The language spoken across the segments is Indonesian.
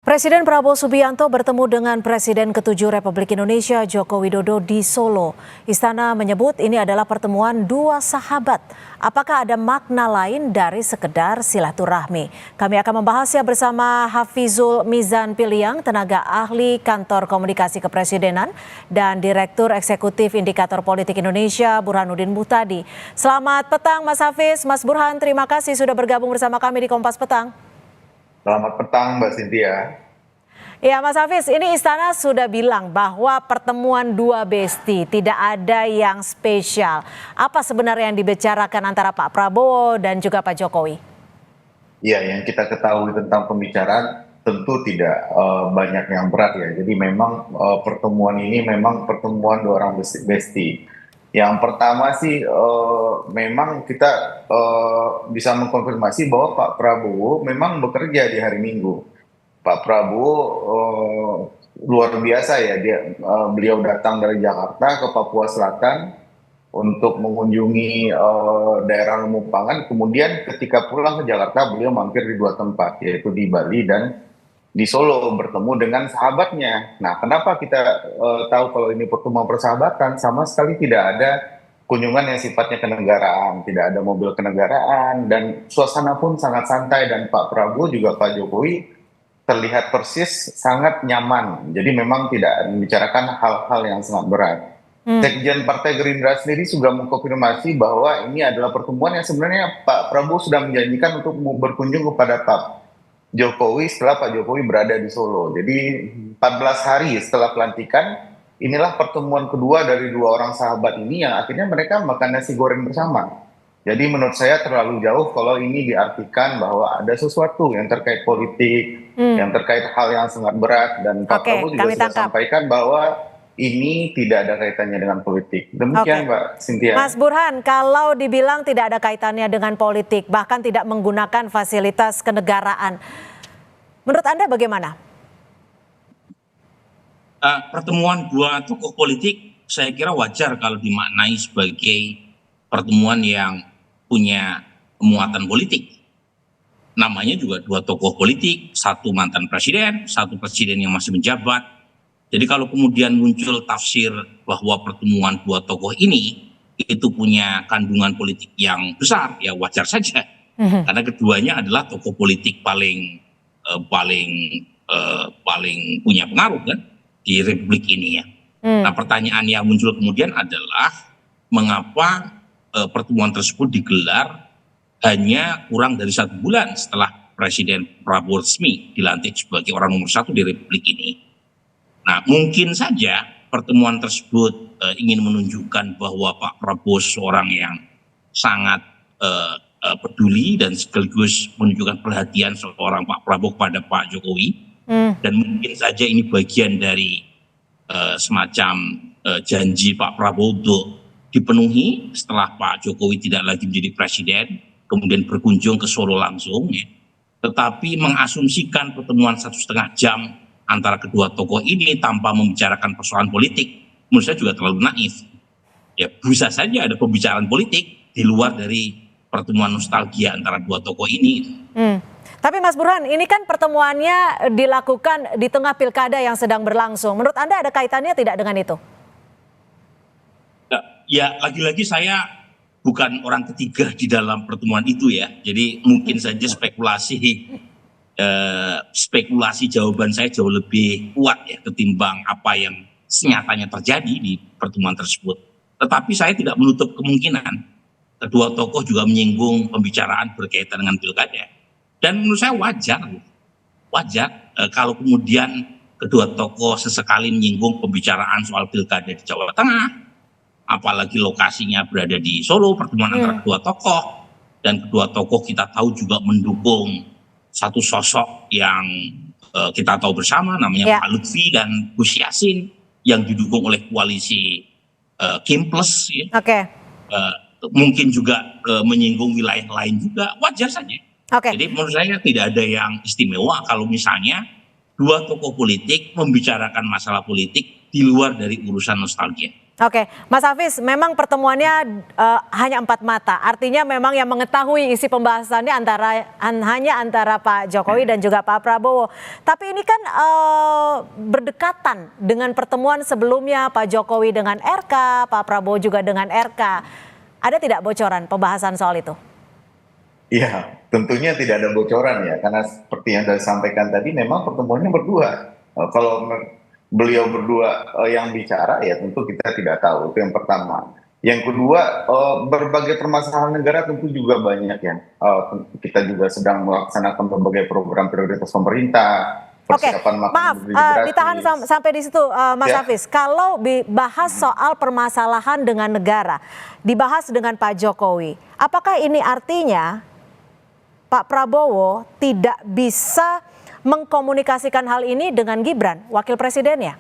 Presiden Prabowo Subianto bertemu dengan Presiden ke-7 Republik Indonesia Joko Widodo di Solo. Istana menyebut ini adalah pertemuan dua sahabat. Apakah ada makna lain dari sekedar silaturahmi? Kami akan membahasnya bersama Hafizul Mizan Piliang, tenaga ahli Kantor Komunikasi Kepresidenan dan Direktur Eksekutif Indikator Politik Indonesia Burhanuddin Muhtadi. Selamat petang Mas Hafiz, Mas Burhan, terima kasih sudah bergabung bersama kami di Kompas Petang. Selamat petang Mbak Cynthia. Ya Mas Hafiz, ini Istana sudah bilang bahwa pertemuan dua besti tidak ada yang spesial. Apa sebenarnya yang dibicarakan antara Pak Prabowo dan juga Pak Jokowi? Ya, yang kita ketahui tentang pembicaraan tentu tidak banyak yang berat ya. Jadi memang pertemuan ini memang pertemuan dua orang besti. Yang pertama sih memang kita bisa mengkonfirmasi bahwa Pak Prabowo memang bekerja di hari Minggu. Pak Prabowo luar biasa ya, beliau datang dari Jakarta ke Papua Selatan untuk mengunjungi daerah Lumumpangan. Kemudian ketika pulang ke Jakarta beliau mampir di dua tempat, yaitu di Bali dan di Solo, bertemu dengan sahabatnya. Nah, kenapa kita tahu kalau ini pertemuan persahabatan? Sama sekali tidak ada kunjungan yang sifatnya kenegaraan, tidak ada mobil kenegaraan, dan suasana pun sangat santai, dan Pak Prabowo juga Pak Jokowi terlihat persis sangat nyaman. Jadi memang tidak membicarakan hal-hal yang sangat berat. Sekjen Partai Gerindra sendiri juga mengkonfirmasi bahwa ini adalah pertemuan yang sebenarnya Pak Prabowo sudah menjanjikan untuk berkunjung kepada Pak Jokowi setelah Pak Jokowi berada di Solo. Jadi 14 hari setelah pelantikan, inilah pertemuan kedua dari dua orang sahabat ini yang akhirnya mereka makan nasi goreng bersama. Jadi menurut saya terlalu jauh kalau ini diartikan bahwa ada sesuatu yang terkait politik, yang terkait hal yang sangat berat. Dan Pak Prabowo juga sudah sampaikan bahwa ini tidak ada kaitannya dengan politik. Demikian Mbak Cynthia. Mas Burhan, kalau dibilang tidak ada kaitannya dengan politik, bahkan tidak menggunakan fasilitas kenegaraan, menurut Anda bagaimana? Pertemuan dua tokoh politik saya kira wajar kalau dimaknai sebagai pertemuan yang punya muatan politik. Namanya juga dua tokoh politik, satu mantan presiden, satu presiden yang masih menjabat. Jadi kalau kemudian muncul tafsir bahwa pertemuan dua tokoh ini itu punya kandungan politik yang besar, ya wajar saja. Karena keduanya adalah tokoh politik paling punya pengaruh kan di Republik ini ya. Nah, pertanyaan yang muncul kemudian adalah mengapa pertemuan tersebut digelar hanya kurang dari 1 bulan setelah Presiden Prabowo resmi dilantik sebagai orang nomor 1 di Republik ini. Nah, mungkin saja pertemuan tersebut ingin menunjukkan bahwa Pak Prabowo seorang yang sangat peduli dan sekaligus menunjukkan perhatian seorang Pak Prabowo kepada Pak Jokowi. Dan mungkin saja ini bagian dari semacam janji Pak Prabowo untuk dipenuhi setelah Pak Jokowi tidak lagi menjadi presiden, kemudian berkunjung ke Solo langsung. Ya. Tetapi mengasumsikan pertemuan 1,5 jam antara kedua tokoh ini tanpa membicarakan persoalan politik, menurut saya juga terlalu naif. Ya, bisa saja ada pembicaraan politik di luar dari pertemuan nostalgia antara dua tokoh ini. Tapi Mas Burhan, ini kan pertemuannya dilakukan di tengah pilkada yang sedang berlangsung. Menurut Anda ada kaitannya tidak dengan itu? Ya, lagi-lagi saya bukan orang ketiga di dalam pertemuan itu ya. Jadi mungkin saja spekulasi jawaban saya jauh lebih kuat ya ketimbang apa yang senyatanya terjadi di pertemuan tersebut. Tetapi saya tidak menutup kemungkinan kedua tokoh juga menyinggung pembicaraan berkaitan dengan pilkada. Dan menurut saya wajar kalau kemudian kedua tokoh sesekali menyinggung pembicaraan soal pilkada di Jawa Tengah, apalagi lokasinya berada di Solo, pertemuan antara kedua tokoh, dan kedua tokoh kita tahu juga mendukung satu sosok yang kita tahu bersama namanya Pak Lutfi dan Gus Yassin yang didukung oleh koalisi Kim Plus ya. Mungkin juga menyinggung wilayah lain juga, wajar saja. Jadi menurut saya tidak ada yang istimewa kalau misalnya dua tokoh politik membicarakan masalah politik di luar dari urusan nostalgia. Oke, Mas Hafiz, memang pertemuannya hanya empat mata. Artinya memang yang mengetahui isi pembahasannya hanya antara Pak Jokowi dan juga Pak Prabowo. Tapi ini kan berdekatan dengan pertemuan sebelumnya Pak Jokowi dengan RK, Pak Prabowo juga dengan RK. Ada tidak bocoran pembahasan soal itu? Iya, tentunya tidak ada bocoran ya, karena seperti yang saya sampaikan tadi, memang pertemuannya berdua. Kalau beliau berdua yang bicara, ya tentu kita tidak tahu. Itu yang pertama. Yang kedua, berbagai permasalahan negara tentu juga banyak ya. Kita juga sedang melaksanakan berbagai program prioritas pemerintah. Oke, maaf, ditahan sampai di situ, Mas Hafiz. Kalau dibahas soal permasalahan dengan negara, dibahas dengan Pak Jokowi, apakah ini artinya Pak Prabowo tidak bisa mengkomunikasikan hal ini dengan Gibran, wakil presidennya?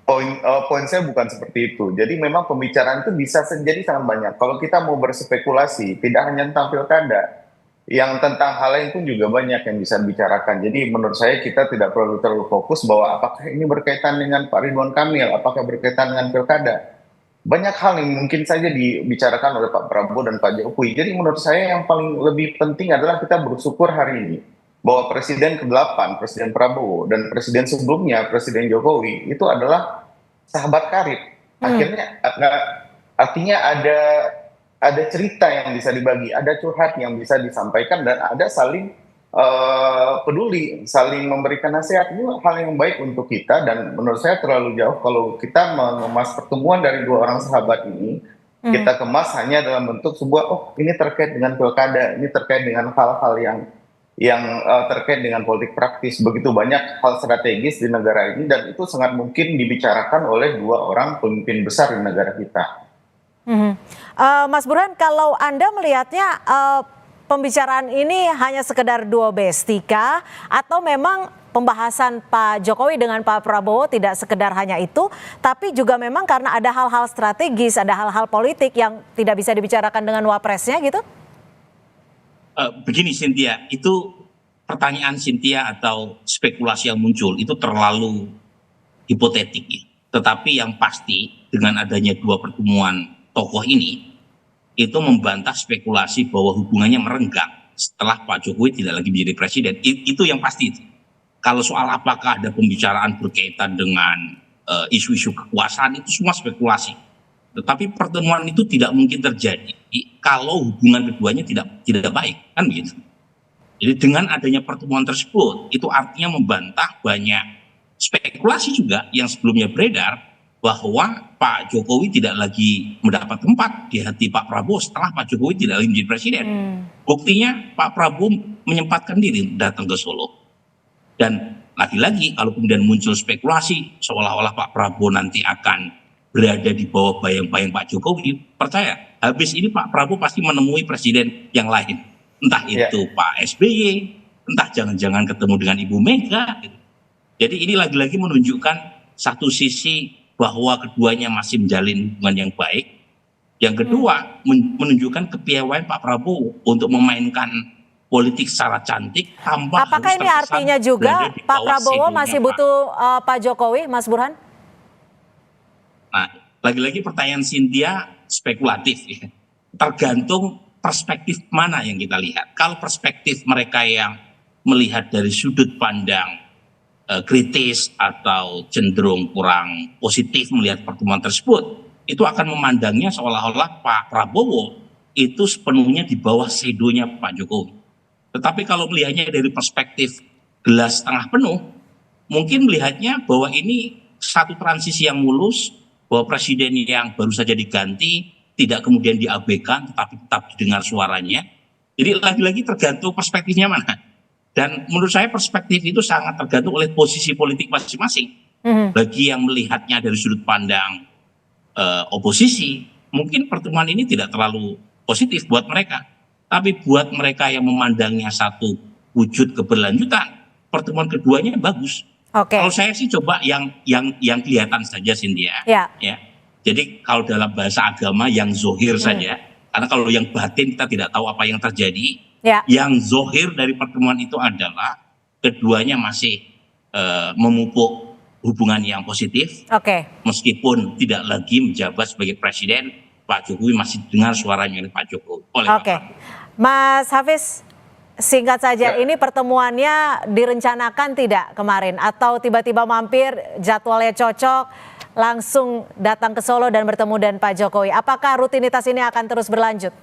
Poin saya bukan seperti itu. Jadi memang pembicaraan itu bisa jadi sangat banyak. Kalau kita mau berspekulasi, tidak hanya tentang pilkada, yang tentang hal lain pun juga banyak yang bisa dibicarakan. Jadi menurut saya kita tidak perlu terlalu fokus bahwa apakah ini berkaitan dengan Pak Ridwan Kamil, apakah berkaitan dengan pilkada. Banyak hal yang mungkin saja dibicarakan oleh Pak Prabowo dan Pak Jokowi. Jadi menurut saya yang paling lebih penting adalah kita bersyukur hari ini bahwa Presiden ke-8, Presiden Prabowo, dan Presiden sebelumnya, Presiden Jokowi, itu adalah sahabat karib. Akhirnya, artinya ada cerita yang bisa dibagi, ada curhat yang bisa disampaikan, dan ada saling peduli, saling memberikan nasihat. Ini hal yang baik untuk kita, dan menurut saya terlalu jauh kalau kita mengemas pertemuan dari dua orang sahabat ini, kita kemas hanya dalam bentuk sebuah, ini terkait dengan pilkada, ini terkait dengan hal-hal yang terkait dengan politik praktis. Begitu banyak hal strategis di negara ini, dan itu sangat mungkin dibicarakan oleh dua orang pemimpin besar di negara kita. Mas Burhan, kalau Anda melihatnya pembicaraan ini hanya sekedar duo bestika atau memang pembahasan Pak Jokowi dengan Pak Prabowo tidak sekedar hanya itu, tapi juga memang karena ada hal-hal strategis, ada hal-hal politik yang tidak bisa dibicarakan dengan wapresnya gitu? Begini Cynthia, itu pertanyaan Cynthia atau spekulasi yang muncul itu terlalu hipotetik ya. Tetapi yang pasti dengan adanya dua pertemuan tokoh ini, itu membantah spekulasi bahwa hubungannya merenggang setelah Pak Jokowi tidak lagi menjadi presiden. Itu yang pasti. Kalau soal apakah ada pembicaraan berkaitan dengan isu-isu kekuasaan, itu semua spekulasi. Tetapi pertemuan itu tidak mungkin terjadi kalau hubungan keduanya tidak baik, kan begitu. Jadi dengan adanya pertemuan tersebut, itu artinya membantah banyak spekulasi juga yang sebelumnya beredar bahwa Pak Jokowi tidak lagi mendapat tempat di hati Pak Prabowo setelah Pak Jokowi tidak lagi menjadi presiden. Buktinya Pak Prabowo menyempatkan diri datang ke Solo. Dan lagi-lagi kalau kemudian muncul spekulasi seolah-olah Pak Prabowo nanti akan berada di bawah bayang-bayang Pak Jokowi, percaya habis ini Pak Prabowo pasti menemui presiden yang lain. Entah itu Pak SBY, entah jangan-jangan ketemu dengan Ibu Mega. Jadi ini lagi-lagi menunjukkan satu sisi bahwa keduanya masih menjalin hubungan yang baik. Yang kedua, menunjukkan kepiawaian Pak Prabowo untuk memainkan politik secara cantik tanpa apakah ini artinya juga Pak Prabowo masih butuh Pak Jokowi, Mas Burhan? Nah, lagi-lagi pertanyaan Cynthia spekulatif ya. Tergantung perspektif mana yang kita lihat. Kalau perspektif mereka yang melihat dari sudut pandang kritis atau cenderung kurang positif melihat pertemuan tersebut, itu akan memandangnya seolah-olah Pak Prabowo itu sepenuhnya di bawah sedonya Pak Jokowi. Tetapi kalau melihatnya dari perspektif gelas setengah penuh, mungkin melihatnya bahwa ini satu transisi yang mulus, bahwa presiden yang baru saja diganti tidak kemudian diabaikan tetapi tetap didengar suaranya. Jadi lagi-lagi tergantung perspektifnya mana. Dan menurut saya perspektif itu sangat tergantung oleh posisi politik masing-masing. Bagi yang melihatnya dari sudut pandang oposisi, mungkin pertemuan ini tidak terlalu positif buat mereka. Tapi buat mereka yang memandangnya satu wujud keberlanjutan, pertemuan keduanya bagus. Kalau saya sih coba yang kelihatan saja Cynthia. Ya. Jadi kalau dalam bahasa agama yang zohir saja, karena kalau yang batin kita tidak tahu apa yang terjadi. Yang zohir dari pertemuan itu adalah keduanya masih memupuk hubungan yang positif. Oke. Meskipun tidak lagi menjabat sebagai presiden, Pak Jokowi masih dengar suaranya oleh Pak Jokowi. Oke, Mas Hafiz, singkat saja, ini pertemuannya direncanakan tidak kemarin? Atau tiba-tiba mampir, jadwalnya cocok, langsung datang ke Solo dan bertemu dengan Pak Jokowi? Apakah rutinitas ini akan terus berlanjut?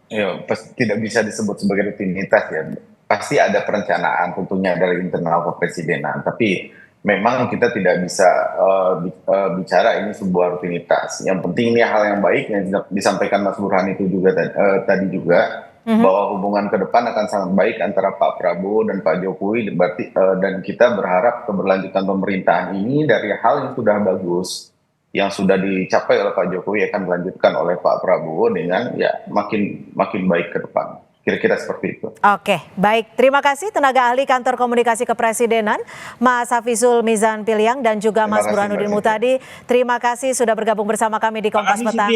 Ya, tidak bisa disebut sebagai rutinitas ya. Pasti ada perencanaan tentunya dari internal kepresidenan. Tapi memang kita tidak bisa bicara ini sebuah rutinitas. Yang penting ini hal yang baik yang disampaikan Mas Burhan itu juga tadi juga, bahwa hubungan ke depan akan sangat baik antara Pak Prabowo dan Pak Jokowi. Berarti dan kita berharap keberlanjutan pemerintahan ini dari hal yang sudah bagus, yang sudah dicapai oleh Pak Jokowi akan dilanjutkan oleh Pak Prabowo dengan ya makin baik ke depan. Kira-kira seperti itu. Oke, baik. Terima kasih tenaga ahli Kantor Komunikasi Kepresidenan, Mas Hafizul Mizan Piliang dan juga Mas Burhanuddin Muhtadi. Terima kasih sudah bergabung bersama kami di Kompas Petang.